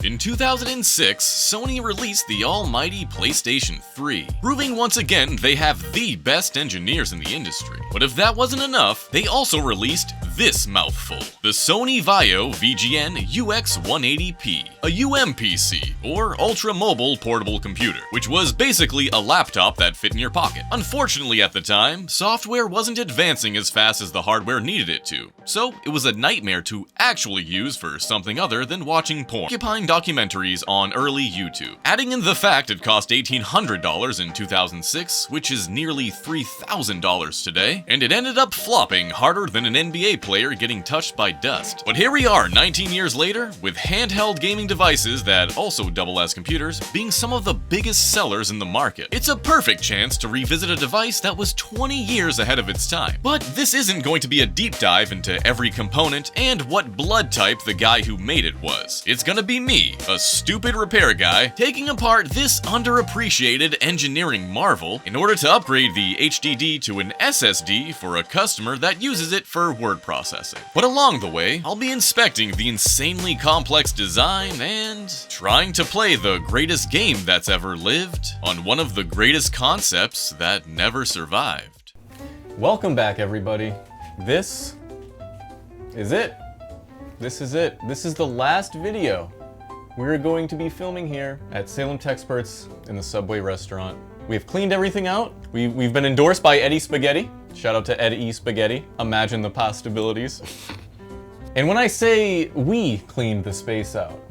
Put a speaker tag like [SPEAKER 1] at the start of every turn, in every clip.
[SPEAKER 1] In 2006, Sony released the almighty PlayStation 3, proving once again they have the best engineers in the industry. But if that wasn't enough, they also released this mouthful, the Sony VAIO VGN-UX180P, a UMPC, or Ultra Mobile Portable Computer, which was basically a laptop that fit in your pocket. Unfortunately at the time, software wasn't advancing as fast as the hardware needed it to, so it was a nightmare to actually use for something other than watching porn, occupying documentaries on early YouTube. Adding in the fact it cost $1,800 in 2006, which is nearly $3,000 today, and it ended up flopping harder than an NBA player getting touched by dust. But here we are 19 years later, with handheld gaming devices that also double as computers being some of the biggest sellers in the market. It's a perfect chance to revisit a device that was 20 years ahead of its time. But this isn't going to be a deep dive into every component and what blood type the guy who made it was. It's gonna be me, a stupid repair guy, taking apart this underappreciated engineering marvel in order to upgrade the HDD to an SSD for a customer that uses it for word processing. But along the way, I'll be inspecting the insanely complex design and trying to play the greatest game that's ever lived on one of the greatest concepts that never survived.
[SPEAKER 2] Welcome back, everybody. This is it. This is it. This is the last video we're going to be filming here at Salem Techsperts in the Subway restaurant. We've cleaned everything out. We've been endorsed by Eddie Spaghetti. Shout out to Eddie Spaghetti. Imagine the possibilities. And when I say we cleaned the space out.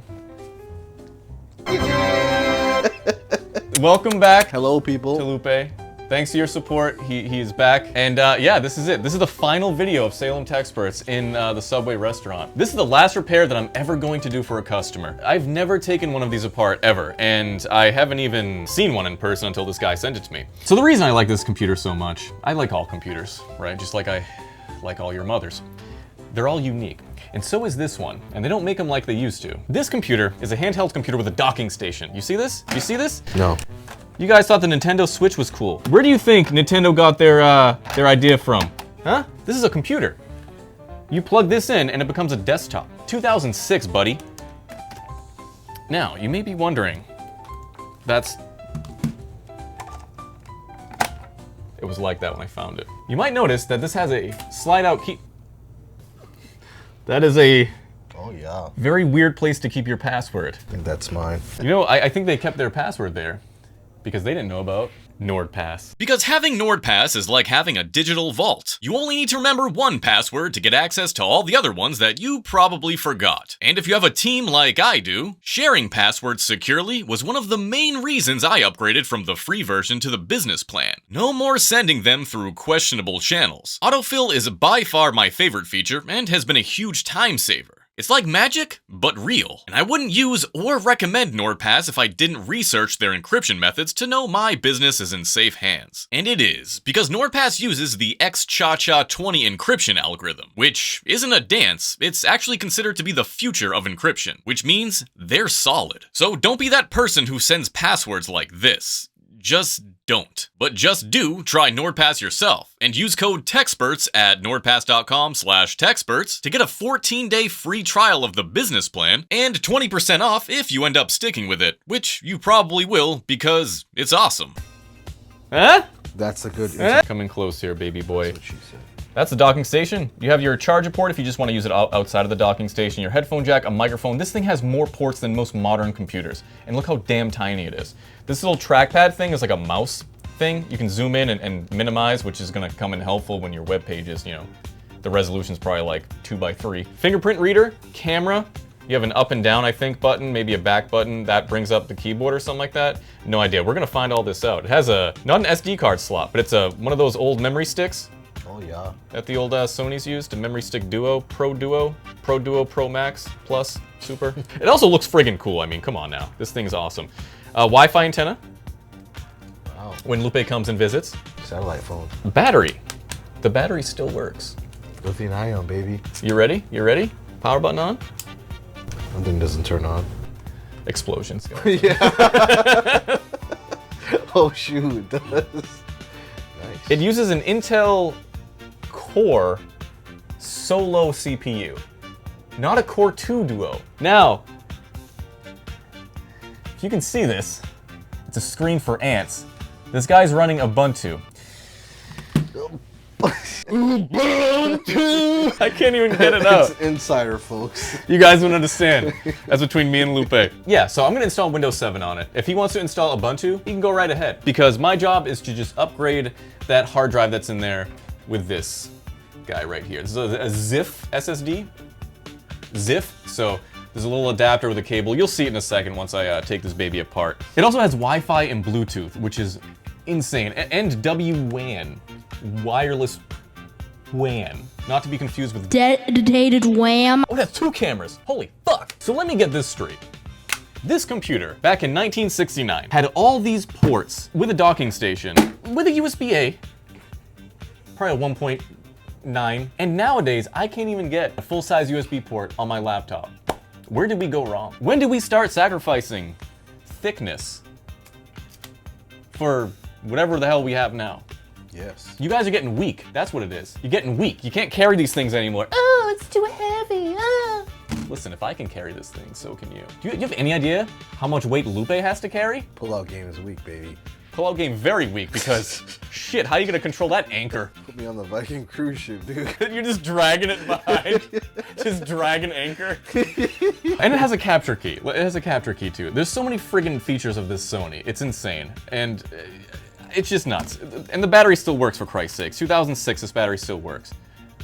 [SPEAKER 2] Welcome back.
[SPEAKER 3] Hello, people.
[SPEAKER 2] To Lupe. Thanks to your support, he is back. And yeah, this is it. This is the final video of Salem Techsperts in the Subway restaurant. This is the last repair that I'm ever going to do for a customer. I've never taken one of these apart, ever. And I haven't even seen one in person until this guy sent it to me. So the reason I like this computer so much, I like all computers, right? Just like I like all your mothers. They're all unique. And so is this one, and they don't make them like they used to. This computer is a handheld computer with a docking station. You see this? You see this?
[SPEAKER 3] No.
[SPEAKER 2] You guys thought the Nintendo Switch was cool. Where do you think Nintendo got their idea from? Huh? This is a computer. You plug this in and it becomes a desktop. 2006, buddy. Now, you may be wondering, it was like that when I found it. You might notice that this has a slide out key. That is a very weird place to keep your password.
[SPEAKER 3] I think that's mine.
[SPEAKER 2] You know, I think they kept their password there because they didn't know about NordPass.
[SPEAKER 1] Because having NordPass is like having a digital vault. You only need to remember one password to get access to all the other ones that you probably forgot. And if you have a team like I do, sharing passwords securely was one of the main reasons I upgraded from the free version to the business plan. No more sending them through questionable channels. Autofill is by far my favorite feature and has been a huge time saver. It's like magic, but real. And I wouldn't use or recommend NordPass if I didn't research their encryption methods to know my business is in safe hands. And it is, because NordPass uses the XChaCha20 encryption algorithm, which isn't a dance, it's actually considered to be the future of encryption, which means they're solid. So don't be that person who sends passwords like this. Just don't. But just do try NordPass yourself and use code TEXPERTS at nordpass.com/techsperts to get a 14-day free trial of the business plan and 20% off if you end up sticking with it, which you probably will because it's awesome.
[SPEAKER 2] Huh?
[SPEAKER 3] That's a good.
[SPEAKER 2] Coming close here, baby boy.
[SPEAKER 3] That's what she said.
[SPEAKER 2] That's the docking station. You have your charger port if you just want to use it outside of the docking station, your headphone jack, a microphone. This thing has more ports than most modern computers. And look how damn tiny it is. This little trackpad thing is like a mouse thing. You can zoom in and minimize, which is gonna come in helpful when your web page is, you know, the resolution's probably like 2x3. Fingerprint reader, camera. You have an up and down, I think, button, maybe a back button that brings up the keyboard or something like that. No idea. We're gonna find all this out. It has not an SD card slot, but it's one of those old memory sticks.
[SPEAKER 3] Oh yeah.
[SPEAKER 2] That the old Sony's used, a Memory Stick Duo, Pro Duo, Pro Max, Plus, Super. It also looks friggin' cool, I mean, come on now. This thing's awesome. Wi-Fi antenna.
[SPEAKER 3] Wow.
[SPEAKER 2] When Lupe comes and visits.
[SPEAKER 3] Satellite phone.
[SPEAKER 2] Battery. The battery still works.
[SPEAKER 3] Lithium ion, baby.
[SPEAKER 2] You ready? You ready? Power button on?
[SPEAKER 3] That thing doesn't turn on.
[SPEAKER 2] Explosions.
[SPEAKER 3] Yeah. Oh shoot, it does. Nice.
[SPEAKER 2] It uses an Intel Core Solo CPU, not a Core 2 Duo. Now, If you can see this, it's a screen for ants. This guy's running Ubuntu. I can't even get it out.
[SPEAKER 3] It's insider, folks.
[SPEAKER 2] You guys don't understand. That's between me and Lupe. Yeah, so I'm gonna install Windows 7 on it. If he wants to install Ubuntu, he can go right ahead. Because my job is to just upgrade that hard drive that's in there with this guy right here. This is a ZIF SSD. ZIF, so there's a little adapter with a cable. You'll see it in a second once I take this baby apart. It also has Wi-Fi and Bluetooth, which is insane. And WWAN, wireless WAN. Not to be confused with
[SPEAKER 4] Dedicated wham.
[SPEAKER 2] Oh, that's 2 cameras. Holy fuck. So let me get this straight. This computer, back in 1969, had all these ports with a docking station, with a USB-A, probably a 1.9, and nowadays I can't even get a full-size USB port on my laptop. Where did we go wrong? When did we start sacrificing thickness for whatever the hell we have now?
[SPEAKER 3] Yes.
[SPEAKER 2] You guys are getting weak. That's what it is. You're getting weak. You can't carry these things anymore. Oh, it's too heavy. Ah. Listen, if I can carry this thing, so can you. Do you have any idea how much weight Lupe has to carry?
[SPEAKER 3] Pull-out game is weak, baby.
[SPEAKER 2] Pull-out game very weak because, shit, how are you gonna control that anchor?
[SPEAKER 3] Put me on the Viking cruise ship, dude.
[SPEAKER 2] You're just dragging it behind. Just dragging anchor. And it has a capture key. It has a capture key too. There's so many friggin' features of this Sony. It's insane. And it's just nuts. And the battery still works, for Christ's sakes. 2006, this battery still works.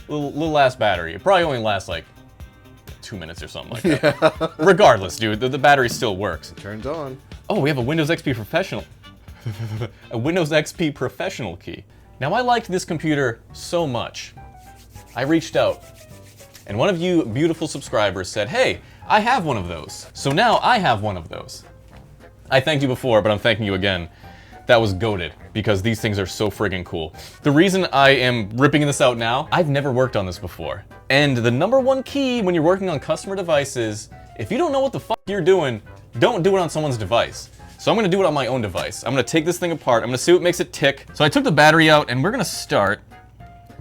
[SPEAKER 2] Little ass battery. It probably only lasts like 2 minutes or something like that. Yeah. Regardless, dude, the battery still works.
[SPEAKER 3] It turns on.
[SPEAKER 2] Oh, we have a Windows XP Professional. A Windows XP Professional key. Now, I liked this computer so much, I reached out, and one of you beautiful subscribers said, hey, I have one of those. So now I have one of those. I thanked you before, but I'm thanking you again. That was goated, because these things are so friggin' cool. The reason I am ripping this out now, I've never worked on this before. And the #1 key when you're working on customer devices, if you don't know what the fuck you're doing, don't do it on someone's device. So I'm gonna do it on my own device. I'm gonna take this thing apart, I'm gonna see what makes it tick. So I took the battery out, and we're gonna start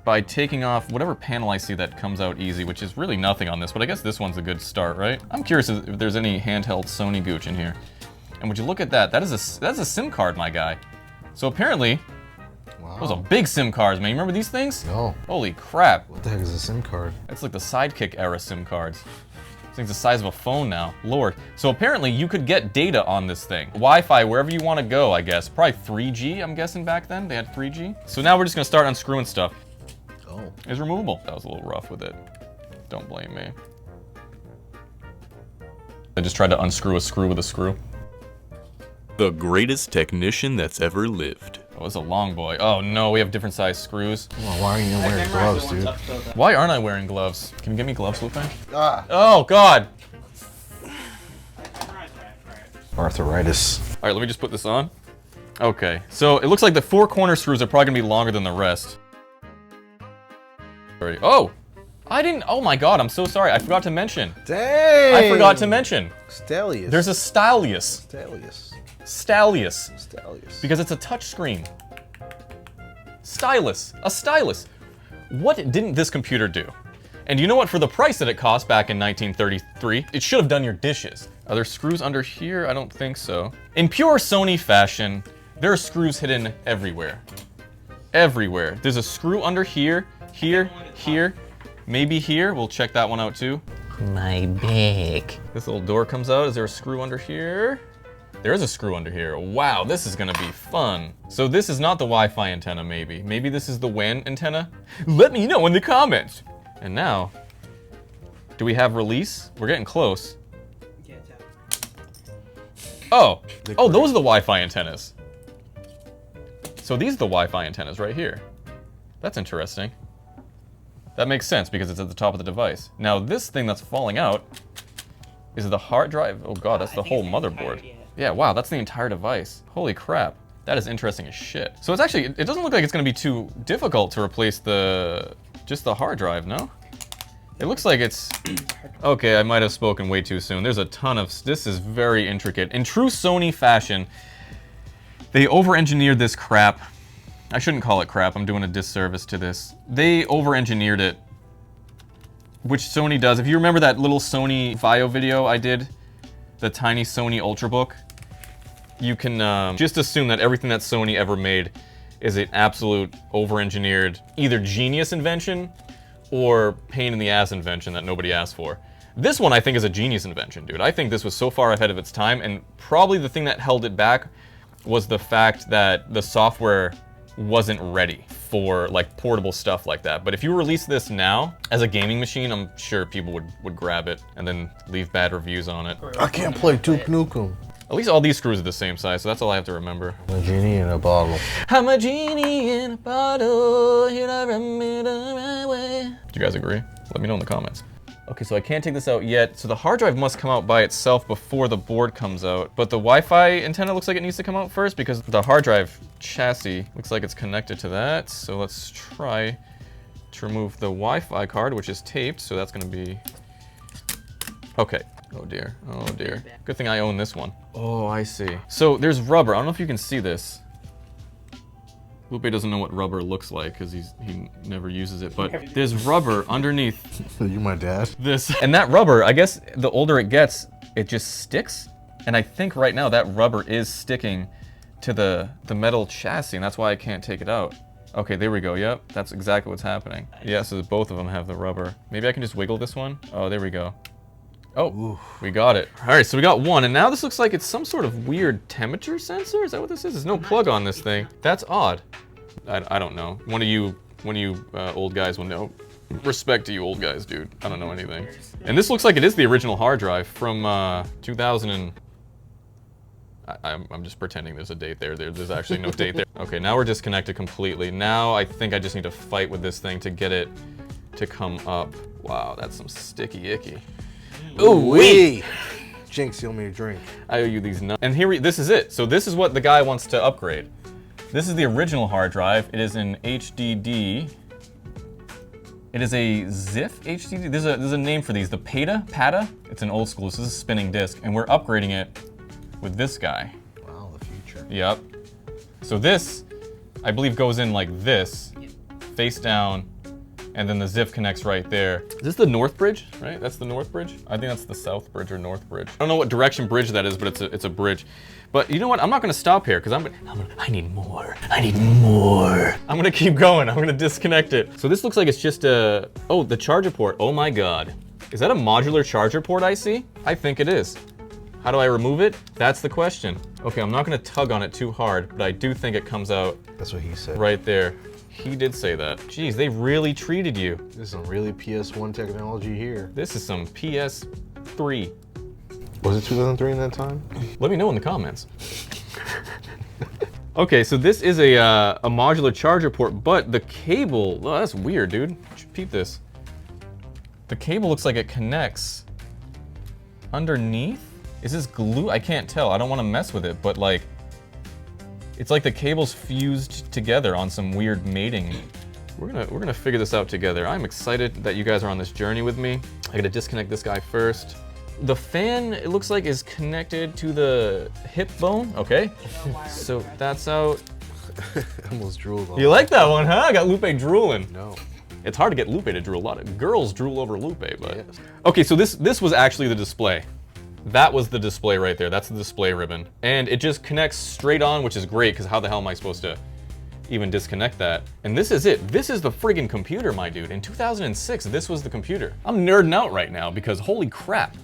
[SPEAKER 2] by taking off whatever panel I see that comes out easy, which is really nothing on this, but I guess this one's a good start, right? I'm curious if there's any handheld Sony gooch in here. And would you look at that? That's a SIM card, my guy. So apparently,
[SPEAKER 3] Wow.
[SPEAKER 2] those are big SIM cards, man. You remember these things?
[SPEAKER 3] No.
[SPEAKER 2] Holy crap.
[SPEAKER 3] What the heck is a SIM card?
[SPEAKER 2] That's like the Sidekick era SIM cards. This thing's the size of a phone now. Lord. So apparently you could get data on this thing. Wi-Fi wherever you want to go, I guess. Probably 3G, I'm guessing back then. They had 3G. So now we're just going to start unscrewing stuff.
[SPEAKER 3] Oh.
[SPEAKER 2] It's removable. That was a little rough with it. Don't blame me. I just tried to unscrew a screw with a screw.
[SPEAKER 1] The greatest technician that's ever lived.
[SPEAKER 2] Oh, it's a long boy. Oh no, we have different size screws.
[SPEAKER 3] Well, why aren't you wearing gloves, dude?
[SPEAKER 2] Why aren't I wearing gloves? Can you get me gloves, Lupe?
[SPEAKER 3] Ah.
[SPEAKER 2] Oh god!
[SPEAKER 3] Arthritis.
[SPEAKER 2] Alright, let me just put this on. Okay, so it looks like the 4 corner screws are probably gonna be longer than the rest. Oh! I didn't. Oh my god, I'm so sorry. I forgot to mention.
[SPEAKER 3] Dang!
[SPEAKER 2] I forgot to mention.
[SPEAKER 3] Stalius.
[SPEAKER 2] There's a Stalius.
[SPEAKER 3] Stalius.
[SPEAKER 2] Stalius.
[SPEAKER 3] Stalius.
[SPEAKER 2] Because it's a touch screen. Stylus. A stylus. What didn't this computer do? And you know what? For the price that it cost back in 1933, it should have done your dishes. Are there screws under here? I don't think so. In pure Sony fashion, there are screws hidden everywhere. Everywhere. There's a screw under here, here, here, maybe here. We'll check that one out too. My bag. This little door comes out. Is there a screw under here? There is a screw under here. Wow, this is gonna be fun. So this is not the Wi-Fi antenna, maybe. Maybe this is the WAN antenna? Let me know in the comments. And now, do we have release? We're getting close. Oh, oh, those are the Wi-Fi antennas. So these are the Wi-Fi antennas right here. That's interesting. That makes sense because it's at the top of the device. Now this thing that's falling out is the hard drive. Oh god, that's the whole motherboard. Yeah, wow, that's the entire device. Holy crap. That is interesting as shit. So it's actually, it doesn't look like it's gonna be too difficult to replace just the hard drive, no? It looks like it's, okay, I might have spoken way too soon. There's a ton of, this is very intricate. In true Sony fashion, they over-engineered this crap. I shouldn't call it crap, I'm doing a disservice to this. They over-engineered it, which Sony does. If you remember that little Sony Vaio video I did, the tiny Sony Ultrabook, you can just assume that everything that Sony ever made is an absolute over-engineered, either genius invention or pain in the ass invention that nobody asked for. This one I think is a genius invention, dude. I think this was so far ahead of its time, and probably the thing that held it back was the fact that the software wasn't ready for like portable stuff like that. But if you release this now as a gaming machine, I'm sure people would grab it and then leave bad reviews on it.
[SPEAKER 3] I can't play Duke Nukem.
[SPEAKER 2] At least all these screws are the same size, so that's all I have to remember.
[SPEAKER 3] I'm a genie in a bottle.
[SPEAKER 2] I'm a genie in a bottle, here I run me the right way. Do you guys agree? Let me know in the comments. Okay, so I can't take this out yet. So the hard drive must come out by itself before the board comes out. But the Wi-Fi antenna looks like it needs to come out first because the hard drive chassis looks like it's connected to that. So let's try to remove the Wi-Fi card, which is taped. So that's gonna be, okay. Oh dear, oh dear. Good thing I own this one. Oh, I see. So there's rubber. I don't know if you can see this. Lupe doesn't know what rubber looks like because he never uses it, but there's rubber underneath.
[SPEAKER 3] You my dad?
[SPEAKER 2] This. And that rubber, I guess the older it gets, it just sticks. And I think right now that rubber is sticking to the metal chassis, and that's why I can't take it out. Okay, there we go, yep. That's exactly what's happening. Yeah, so both of them have the rubber. Maybe I can just wiggle this one. Oh, there we go. Oh, ooh, we got it. All right, so we got one, and now this looks like it's some sort of weird temperature sensor. Is that what this is? There's no plug on this thing. That's odd. I don't know. One of you old guys will know. Respect to you old guys, dude. I don't know anything. And this looks like it is the original hard drive from 2000 and... I'm just pretending there's a date there. There's actually no date there. Okay, now we're disconnected completely. Now I think I just need to fight with this thing to get it to come up. Wow, that's some sticky icky.
[SPEAKER 3] Ooh wee! Jinx, you owe me a drink.
[SPEAKER 2] I owe you these nuts. And here this is it. So this is what the guy wants to upgrade. This is the original hard drive. It is an HDD. It is a ZIF HDD. There's a name for these. The PATA. It's an old school. This is a spinning disk, and we're upgrading it with this guy.
[SPEAKER 3] Wow, the future.
[SPEAKER 2] Yep. So this, I believe, goes in like this, face down, and then the ZIF connects right there. Is this the north bridge, right? That's the north bridge? I think that's the south bridge or north bridge. I don't know what direction bridge that is, but it's a bridge. But you know what? I'm not gonna stop here, because I need more. I need more. I'm gonna keep going. I'm gonna disconnect it. So this looks like it's just a, oh, the charger port. Oh my God. Is that a modular charger port I see? I think it is. How do I remove it? That's the question. Okay, I'm not gonna tug on it too hard, but I do think it comes out.
[SPEAKER 3] That's what he said.
[SPEAKER 2] Right there. He did say that. Jeez, they really treated you.
[SPEAKER 3] This is some really PS1 technology here.
[SPEAKER 2] This is some PS3.
[SPEAKER 3] Was it 2003 in that time?
[SPEAKER 2] Let me know in the comments. Okay, so this is a modular charger port, but the cable, oh, that's weird, dude. Peep this. The cable looks like it connects underneath. Is this glue? I can't tell. I don't want to mess with it, but like, it's like the cable's fused together on some weird mating. We're gonna figure this out together. I'm excited that you guys are on this journey with me. I gotta disconnect this guy first. The fan, it looks like, is connected to the hip bone. Okay, so that's out.
[SPEAKER 3] I almost drooled on
[SPEAKER 2] You like that one, huh? I got Lupe drooling.
[SPEAKER 3] No.
[SPEAKER 2] It's hard to get Lupe to drool. A lot of girls drool over Lupe, but.
[SPEAKER 3] Yes.
[SPEAKER 2] Okay, so this was actually the display. That was the display right there. That's the display ribbon. And it just connects straight on, which is great, because how the hell am I supposed to even disconnect that? And this is it. This is the friggin' computer, my dude. In 2006, this was the computer. I'm nerding out right now because holy crap,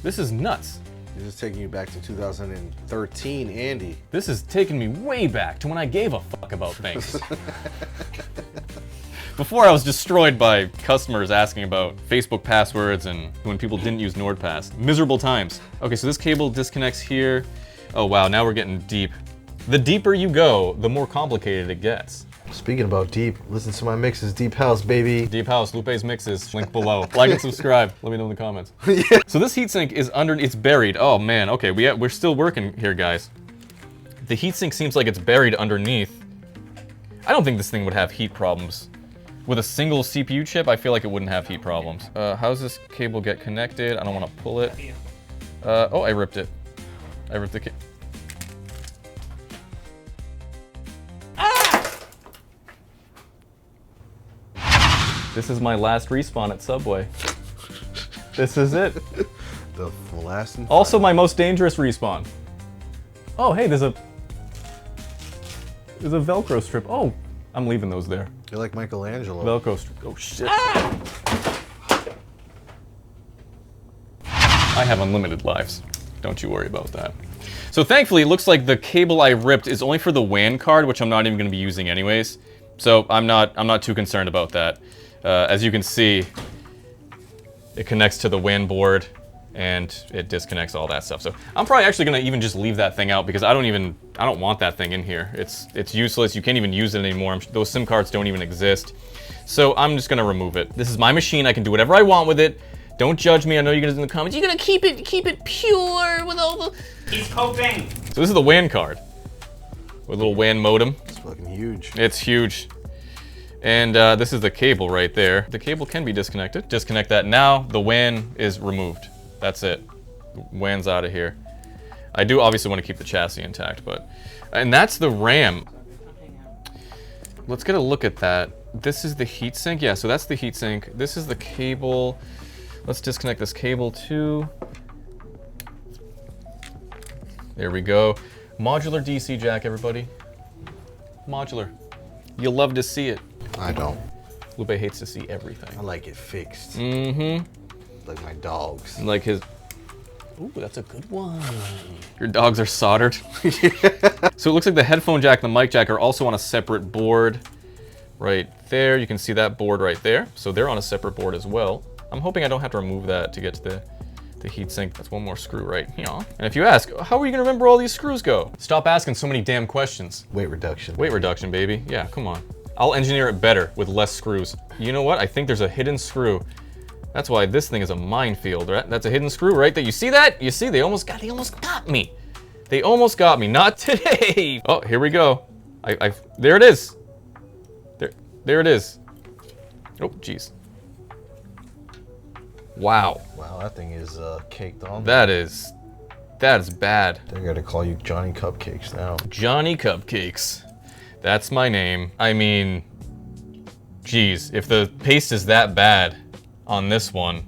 [SPEAKER 2] this is nuts.
[SPEAKER 3] This is taking you back to 2013, Andy.
[SPEAKER 2] This is taking me way back to when I gave a fuck about things. Before I was destroyed by customers asking about Facebook passwords and when people didn't use NordPass. Miserable times. Okay, so this cable disconnects here. Oh wow, now we're getting deep. The deeper you go, the more complicated it gets.
[SPEAKER 3] Speaking about deep, listen to my mixes, Deep House, baby.
[SPEAKER 2] Deep House, Lupe's mixes, link below. Like and subscribe, let me know in the comments.
[SPEAKER 3] Yeah.
[SPEAKER 2] So this heatsink is it's buried. Oh man, okay, we're still working here, guys. The heatsink seems like it's buried underneath. I don't think this thing would have heat problems. With a single CPU chip, I feel like it wouldn't have heat problems. How does this cable get connected? I don't want to pull it. Oh, I ripped it. I ripped the cable. This is my last respawn at Subway. This is it.
[SPEAKER 3] The last and
[SPEAKER 2] Also my most dangerous respawn. Oh, hey, there's a Velcro strip. Oh, I'm leaving those there.
[SPEAKER 3] You're like Michelangelo.
[SPEAKER 2] Velcro strip. Oh, shit. I have unlimited lives. Don't you worry about that. So thankfully, it looks like the cable I ripped is only for the WAN card, which I'm not even going to be using anyways. So I'm not too concerned about that. As you can see, it connects to the WAN board and it disconnects all that stuff. So I'm probably actually going to even just leave that thing out because I don't want that thing in here. It's useless. You can't even use it anymore. Those SIM cards don't even exist. So I'm just going to remove it. This is my machine. I can do whatever I want with it. Don't judge me. I know you're gonna in the comments. You're gonna keep it pure with all the.
[SPEAKER 5] He's coping.
[SPEAKER 2] So this is the WAN card with a little WAN modem.
[SPEAKER 3] It's fucking huge.
[SPEAKER 2] It's huge. And this is the cable right there. The cable can be disconnected. Disconnect that now. The WAN is removed. That's it. WAN's out of here. I do obviously want to keep the chassis intact, and that's the RAM. Let's get a look at that. This is the heatsink. Yeah, so that's the heatsink. This is the cable. Let's disconnect this cable too. There we go. Modular DC jack, everybody. Modular. You'll love to see it.
[SPEAKER 3] I don't.
[SPEAKER 2] Lupe hates to see everything.
[SPEAKER 3] I like it fixed.
[SPEAKER 2] Mm-hmm.
[SPEAKER 3] Like my dogs.
[SPEAKER 2] Like his... Ooh, that's a good one. Your dogs are soldered. So it looks like the headphone jack and the mic jack are also on a separate board. Right there. You can see that board right there. So they're on a separate board as well. I'm hoping I don't have to remove that to get to the heatsink. That's one more screw right here. And if you ask, how are you gonna remember where all these screws go? Stop asking so many damn questions.
[SPEAKER 3] Weight reduction.
[SPEAKER 2] Weight reduction, baby. Yeah, come on. I'll engineer it better with less screws. You know what? I think there's a hidden screw. That's why this thing is a minefield, right? That's a hidden screw right there. You see that? You see, they almost got me. They almost got me. Not today. Oh, here we go. There it is. There it is. Oh, jeez. Wow.
[SPEAKER 3] Wow, that thing is caked on.
[SPEAKER 2] That is bad.
[SPEAKER 3] They're gonna call you Johnny Cupcakes now.
[SPEAKER 2] Johnny Cupcakes. That's my name. I mean, geez, if the paste is that bad on this one,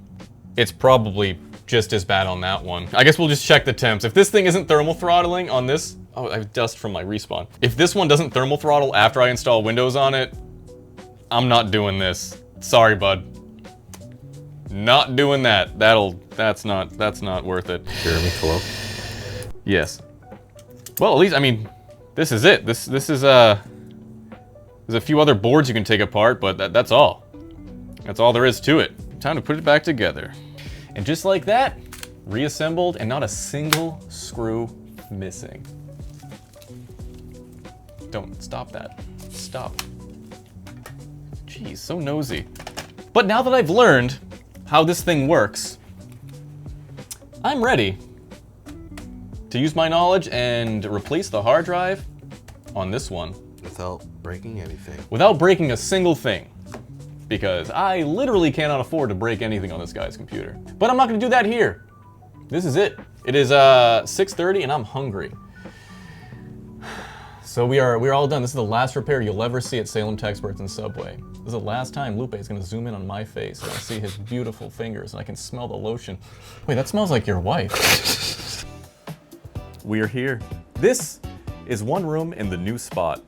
[SPEAKER 2] it's probably just as bad on that one. I guess we'll just check the temps. If this thing isn't thermal throttling on this, oh, I have dust from my respawn. If this one doesn't thermal throttle after I install Windows on it, I'm not doing this. Sorry, bud. Not doing that. That's not worth it.
[SPEAKER 3] Jeremy, hello?
[SPEAKER 2] Yes. Well, at least, I mean, this is it. This is there's a few other boards you can take apart, but that's all. That's all there is to it. Time to put it back together. And just like that, reassembled and not a single screw missing. Don't stop that. Stop. Jeez, so nosy. But now that I've learned how this thing works, I'm ready to use my knowledge and replace the hard drive on this one.
[SPEAKER 3] Without breaking anything.
[SPEAKER 2] Without breaking a single thing. Because I literally cannot afford to break anything on this guy's computer. But I'm not gonna do that here. This is it. It is 6:30 and I'm hungry. So we're all done. This is the last repair you'll ever see at Salem Texperts and Subway. This is the last time Lupe is gonna zoom in on my face and I see his beautiful fingers and I can smell the lotion. Wait, that smells like your wife. We're here. This is one room in the new spot.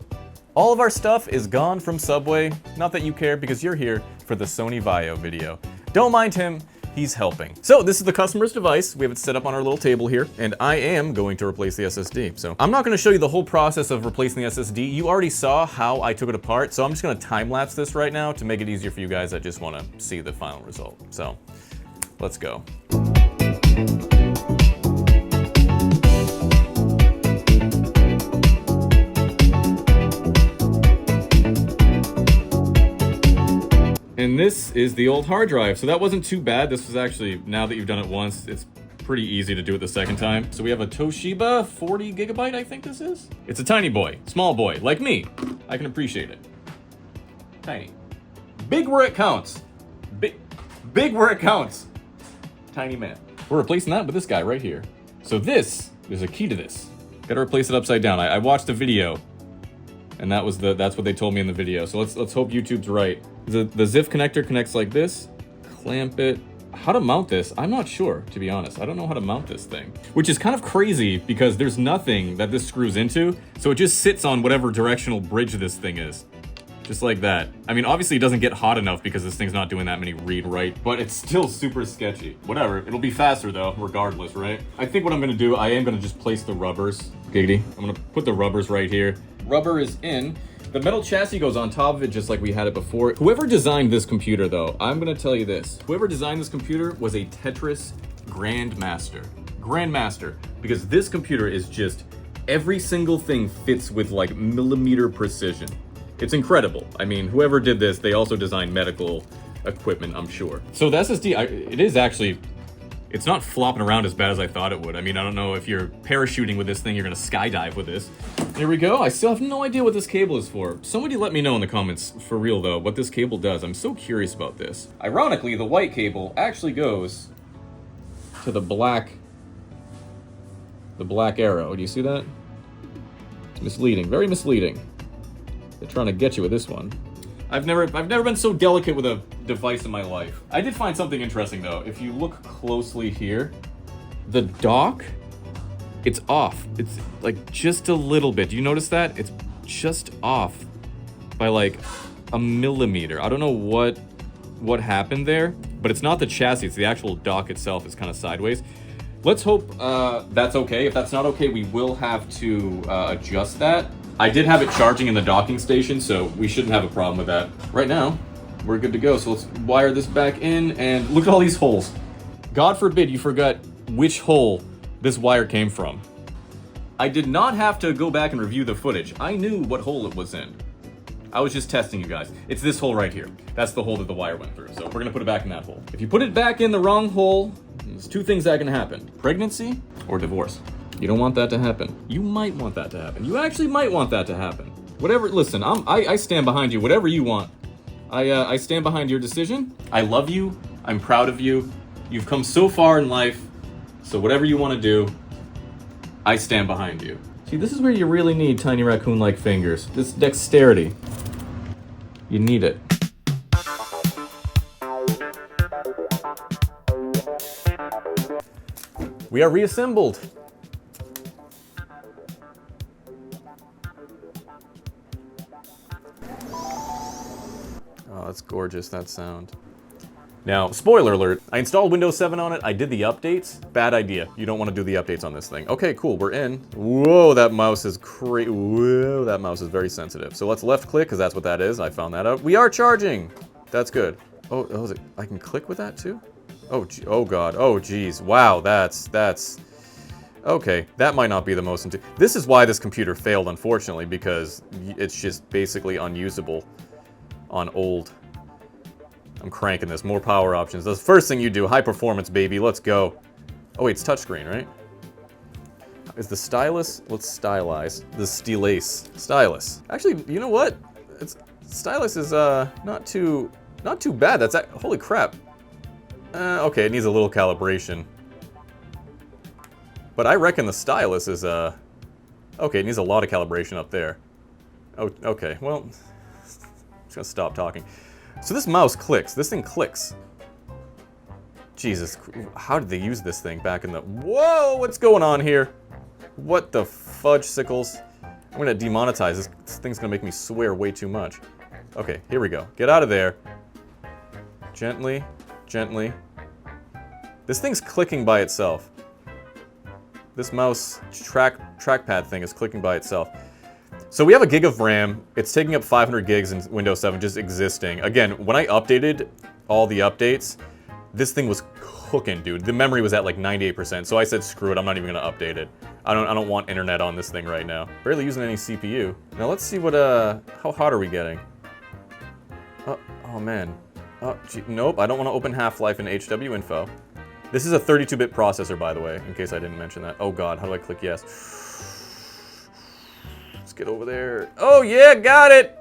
[SPEAKER 2] All of our stuff is gone from Subway. Not that you care because you're here for the Sony VGN-UX180P video. Don't mind him, he's helping. So this is the customer's device. We have it set up on our little table here, and I am going to replace the SSD. So I'm not gonna show you the whole process of replacing the SSD. You already saw how I took it apart, so I'm just gonna time-lapse this right now to make it easier for you guys that just wanna see the final result. So let's go. And this is the old hard drive. So that wasn't too bad. This was actually, now that you've done it once, it's pretty easy to do it the second time. So we have a Toshiba 40 gigabyte, I think this is. It's a tiny boy, small boy, like me. I can appreciate it. Tiny. Big where it counts. Big where it counts. Tiny man. We're replacing that with this guy right here. So there's a key to this. Gotta replace it upside down. I watched a video and that's what they told me in the video. So let's hope YouTube's right. The ZIF connector connects like this. Clamp it how to mount this, I'm not sure, to be honest. I don't know how to mount this thing. Which is kind of crazy because there's nothing that this screws into, so it just sits on whatever directional bridge this thing is. Just like that. I mean, obviously it doesn't get hot enough because this thing's not doing that many read-write, but it's still super sketchy. Whatever, it'll be faster though, regardless, right? I think what I'm gonna do, I am gonna just place the rubbers. Giggity. I'm gonna put the rubbers right here. Rubber is in. The metal chassis goes on top of it just like we had it before. Whoever designed this computer though, I'm gonna tell you this. Whoever designed this computer was a Tetris grandmaster. Grandmaster. Because this computer is just, every single thing fits with like millimeter precision. It's incredible. I mean, whoever did this, they also designed medical equipment, I'm sure. So the SSD, it is actually, it's not flopping around as bad as I thought it would. I mean, I don't know if you're parachuting with this thing, you're gonna skydive with this. Here we go. I still have no idea what this cable is for. Somebody let me know in the comments, for real though, what this cable does. I'm so curious about this. Ironically, the white cable actually goes to the black arrow. Do you see that? It's misleading, very misleading. They're trying to get you with this one. I've never been so delicate with a device in my life. I did find something interesting though. If you look closely here, the dock, it's off. It's like just a little bit. Do you notice that? It's just off by like a millimeter. I don't know what happened there, but it's not the chassis, it's the actual dock itself is kind of sideways. Let's hope that's okay. If that's not okay, we will have to adjust that. I did have it charging in the docking station, so we shouldn't have a problem with that. Right now, we're good to go. So let's wire this back in and look at all these holes. God forbid you forgot which hole this wire came from. I did not have to go back and review the footage. I knew what hole it was in. I was just testing you guys. It's this hole right here. That's the hole that the wire went through. So we're gonna put it back in that hole. If you put it back in the wrong hole, there's two things that can happen. Pregnancy or divorce. You don't want that to happen. You might want that to happen. You actually might want that to happen. Whatever, listen, I stand behind you, whatever you want. I stand behind your decision. I love you, I'm proud of you. You've come so far in life, so whatever you want to do, I stand behind you. See, this is where you really need tiny raccoon-like fingers. This dexterity. You need it. We are reassembled. Oh, that's gorgeous, that sound. Now, spoiler alert, I installed Windows 7 on it, I did the updates. Bad idea, you don't want to do the updates on this thing. Okay, cool, we're in. Whoa, that mouse is whoa, that mouse is very sensitive. So let's left click, because that's what that is, I found that out. We are charging! That's good. Oh, is it, I can click with that too? Oh, oh god, oh geez, wow, that's, okay, that might not be the most, this is why this computer failed, unfortunately, because it's just basically unusable on old. I'm cranking this, more power options. That's the first thing you do, high performance, baby, let's go. Oh wait, it's touchscreen, right? Is the stylus, let's stylize. The stylus. Actually, you know what? Stylus is not too bad, that's, holy crap. Okay, it needs a little calibration. But I reckon the stylus is, okay, it needs a lot of calibration up there. Oh, okay, well, I'm just gonna stop talking. So this mouse clicks, this thing clicks. Jesus, how did they use this thing back in the, whoa, what's going on here? What the fudge sickles? I'm gonna demonetize this, this thing's gonna make me swear way too much. Okay, here we go, get out of there. Gently, gently. This thing's clicking by itself. This mouse trackpad thing is clicking by itself. So we have a gig of RAM. It's taking up 500 gigs in Windows 7 just existing. Again, when I updated all the updates, this thing was cooking, dude. The memory was at like 98%. So I said, screw it, I'm not even gonna update it. I don't want internet on this thing right now. Barely using any CPU. Now let's see what, how hot are we getting? Oh man. Oh, gee, nope, I don't want to open Half-Life and HW info. This is a 32-bit processor, by the way, in case I didn't mention that. Oh god, how do I click yes? Let's get over there. Oh yeah, got it!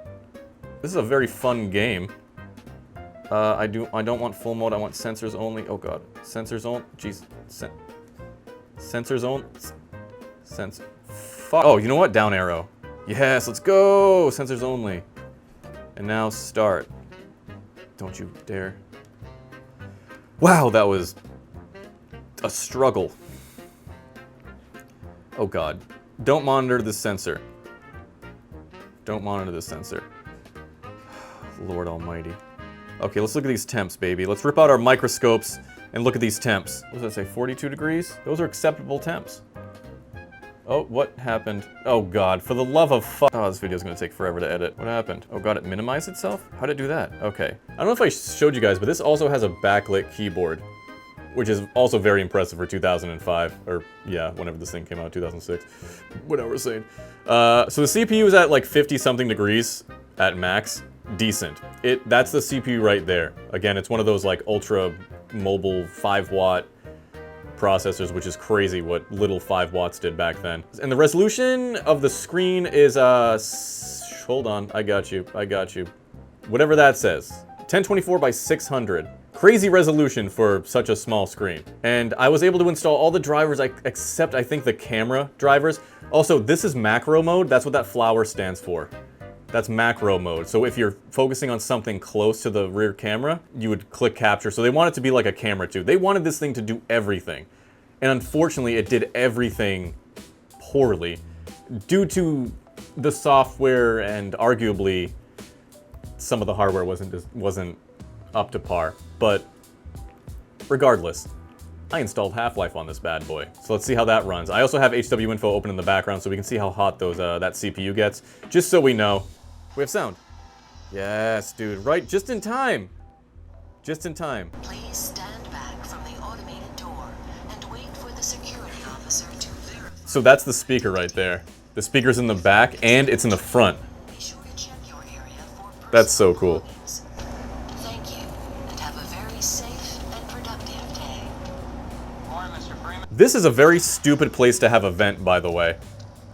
[SPEAKER 2] This is a very fun game. I don't want full mode, I want sensors only. Oh god, sensors only, jeez. Sensors only, fuck. Oh, you know what, down arrow. Yes, let's go, sensors only. And now start. Don't you dare. Wow, that was a struggle. Oh God. Don't monitor the sensor. Don't monitor the sensor. Lord almighty. Okay, let's look at these temps, baby. Let's rip out our microscopes and look at these temps. What does that say, 42 degrees? Those are acceptable temps. Oh, what happened? Oh God, for the love of fuck. Oh, this video's gonna take forever to edit. What happened? Oh God, it minimized itself? How did it do that? Okay. I don't know if I showed you guys, but this also has a backlit keyboard, which is also very impressive for 2005, or yeah, whenever this thing came out, 2006. Whatever we're saying. So the CPU is at like 50 something degrees at max. Decent. That's the CPU right there. Again, it's one of those like ultra mobile 5-watt processors, which is crazy what little 5 watts did back then. And the resolution of the screen is, hold on, I got you. Whatever that says. 1024 by 600. Crazy resolution for such a small screen. And I was able to install all the drivers except I think the camera drivers. Also, this is macro mode. That's what that flower stands for. That's macro mode. So if you're focusing on something close to the rear camera, you would click capture. So they want it to be like a camera too. They wanted this thing to do everything. And unfortunately, it did everything poorly due to the software and arguably some of the hardware wasn't up to par. But regardless, I installed Half-Life on this bad boy. So let's see how that runs. I also have HW info open in the background so we can see how hot those that CPU gets. Just so we know. We have sound. Yes, dude, right, just in time. Just in time.
[SPEAKER 5] Please stand back from the automated door and wait for the security officer to verify.
[SPEAKER 2] So that's the speaker right there. The speaker's in the back and it's in the front.
[SPEAKER 5] Be sure to check your area for
[SPEAKER 2] That's so cool.
[SPEAKER 5] belongings. Thank you, and have a very safe and productive day.
[SPEAKER 6] Morning, Mr. Freeman.
[SPEAKER 2] This is a very stupid place to have a vent, by the way,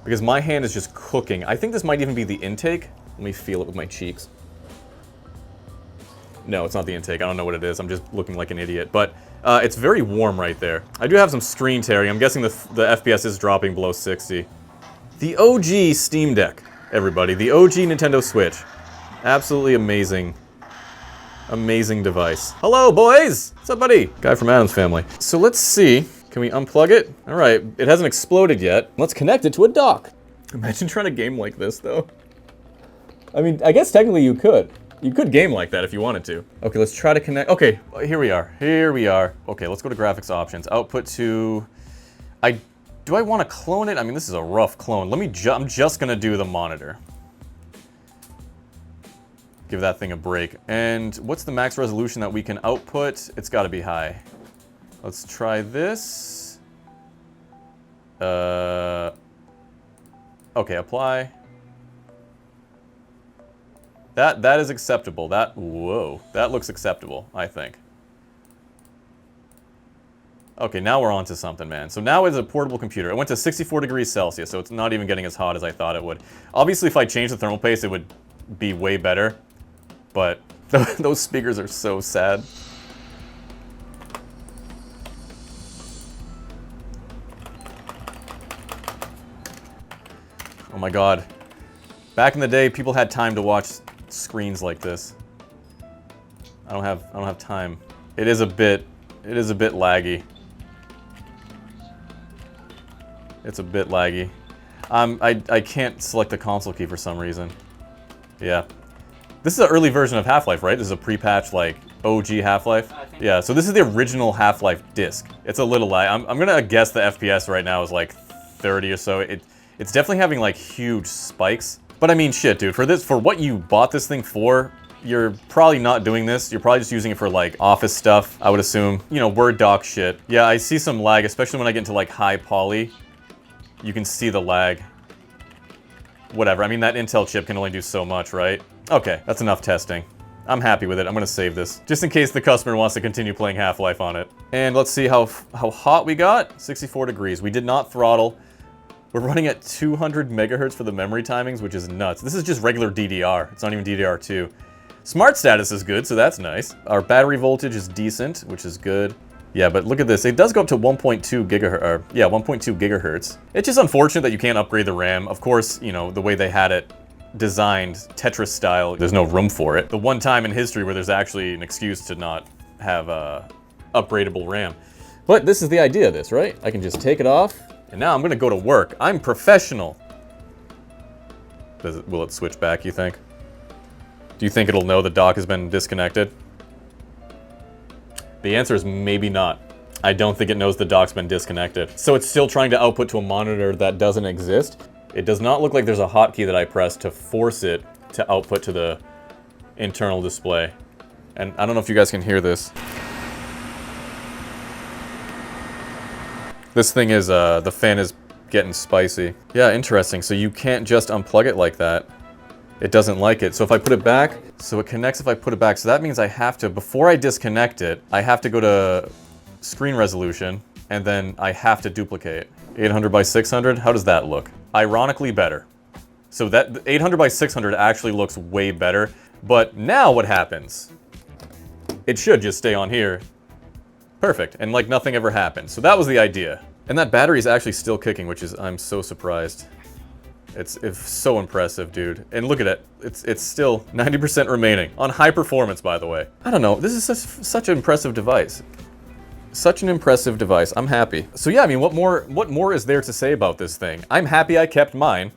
[SPEAKER 2] because my hand is just cooking. I think this might even be the intake. Let me feel it with my cheeks. No, it's not the intake. I don't know what it is. I'm just looking like an idiot. But it's very warm right there. I do have some screen tearing. I'm guessing the FPS is dropping below 60. The OG Steam Deck, everybody. The OG Nintendo Switch. Absolutely amazing. Amazing device. Hello, boys! What's up, buddy? Guy from Adam's Family. So let's see. Can we unplug it? All right. It hasn't exploded yet. Let's connect it to a dock. Imagine trying to game like this, though. I mean, I guess technically you could. You could game like that if you wanted to. Okay, let's try to connect. Okay, here we are. Here we are. Okay, let's go to graphics options. Output to... Do I want to clone it? I mean, this is a rough clone. I'm just gonna do the monitor. Give that thing a break. And what's the max resolution that we can output? It's gotta be high. Let's try this. Okay, apply. That is acceptable. Whoa, that looks acceptable, I think. Okay, now we're on to something, man. So now it's a portable computer. It went to 64 degrees Celsius, so it's not even getting as hot as I thought it would. Obviously, if I changed the thermal paste, it would be way better. But those speakers are so sad. Oh my god. Back in the day, people had time to watch screens like this. I don't have time. It is a bit laggy. It's a bit laggy. I can't select the console key for some reason. Yeah. This is an early version of Half-Life, right? This is a pre-patched, like, OG Half-Life? Yeah, so this is the original Half-Life disc. It's a little lag. I'm gonna guess the FPS right now is like 30 or so. It's definitely having like huge spikes. But I mean, shit, dude, for what you bought this thing for, you're probably not doing this. You're probably just using it for like office stuff, I would assume. You know, Word doc shit. Yeah, I see some lag, especially when I get into like high poly. You can see the lag. Whatever, I mean, that Intel chip can only do so much, right? Okay, that's enough testing. I'm happy with it. I'm gonna save this, just in case the customer wants to continue playing Half-Life on it. And let's see how hot we got. 64 degrees. We did not throttle. We're running at 200 megahertz for the memory timings, which is nuts. This is just regular DDR. It's not even DDR2. Smart status is good, so that's nice. Our battery voltage is decent, which is good. Yeah, but look at this. It does go up to 1.2 gigahertz. Yeah, 1.2 gigahertz. It's just unfortunate that you can't upgrade the RAM. Of course, you know, the way they had it designed, Tetris style, there's no room for it. The one time in history where there's actually an excuse to not have upgradable RAM. But this is the idea of this, right? I can just take it off, and now I'm gonna go to work. I'm professional. Will it switch back, you think? Do you think it'll know the dock has been disconnected? The answer is maybe not. I don't think it knows the dock's been disconnected. So it's still trying to output to a monitor that doesn't exist. It does not look like there's a hotkey that I press to force it to output to the internal display. And I don't know if you guys can hear this. This thing is, the fan is getting spicy. Yeah, interesting. So you can't just unplug it like that. It doesn't like it. So if I put it back, so it connects if I put it back. So that means I have to, before I disconnect it, I have to go to screen resolution, and then I have to duplicate. 800 by 600, how does that look? Ironically better. So that 800 by 600 actually looks way better, but now what happens? It should just stay on here. Perfect, and like nothing ever happened. So that was the idea. And that battery is actually still kicking, which is, I'm so surprised. It's so impressive, dude. And look at it. It's still 90% remaining. On high performance, by the way. I don't know. This is such an impressive device. Such an impressive device. I'm happy. So yeah, I mean, what more is there to say about this thing? I'm happy I kept mine.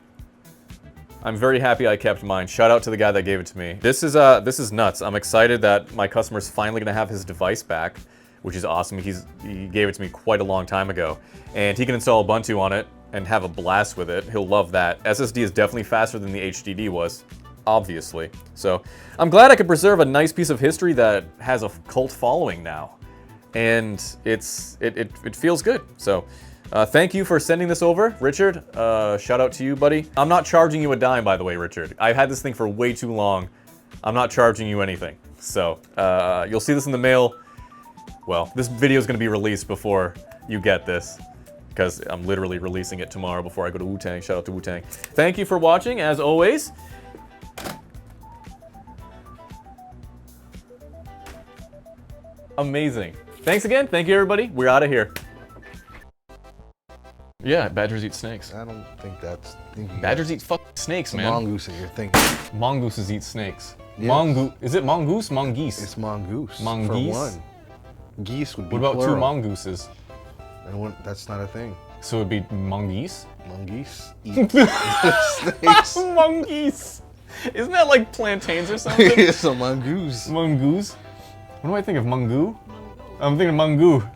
[SPEAKER 2] I'm very happy I kept mine. Shout out to the guy that gave it to me. This is nuts. I'm excited that my customer's finally gonna have his device back, which is awesome. He gave it to me quite a long time ago. And he can install Ubuntu on it and have a blast with it. He'll love that. SSD is definitely faster than the HDD was, obviously. So I'm glad I could preserve a nice piece of history that has a cult following now. And it feels good. So thank you for sending this over, Richard. Shout out to you, buddy. I'm not charging you a dime, by the way, Richard. I've had this thing for way too long. I'm not charging you anything. So you'll see this in the mail. Well, this video is going to be released before you get this, because I'm literally releasing it tomorrow before I go to Wu-Tang. Shout out to Wu-Tang. Thank you for watching, as always. Amazing. Thanks again. Thank you, everybody. We're out of here. Yeah, badgers eat snakes.
[SPEAKER 3] I don't think that's...
[SPEAKER 2] Badgers eat fucking snakes, man.
[SPEAKER 3] Mongoose that you're thinking.
[SPEAKER 2] Mongooses eat snakes.
[SPEAKER 3] Yes.
[SPEAKER 2] Is it mongoose? Mongoose.
[SPEAKER 3] It's mongoose.
[SPEAKER 2] Mongoose?
[SPEAKER 3] For one. Geese would be
[SPEAKER 2] What about
[SPEAKER 3] plural.
[SPEAKER 2] two mongooses?
[SPEAKER 3] And that's not a thing.
[SPEAKER 2] So it'd be mongoose?
[SPEAKER 3] Mongoose eat snakes.
[SPEAKER 2] Mongoose. Isn't that like plantains or something?
[SPEAKER 3] It's a mongoose.
[SPEAKER 2] Mongoose? What do I think of? Mongoo? I'm thinking mongoo.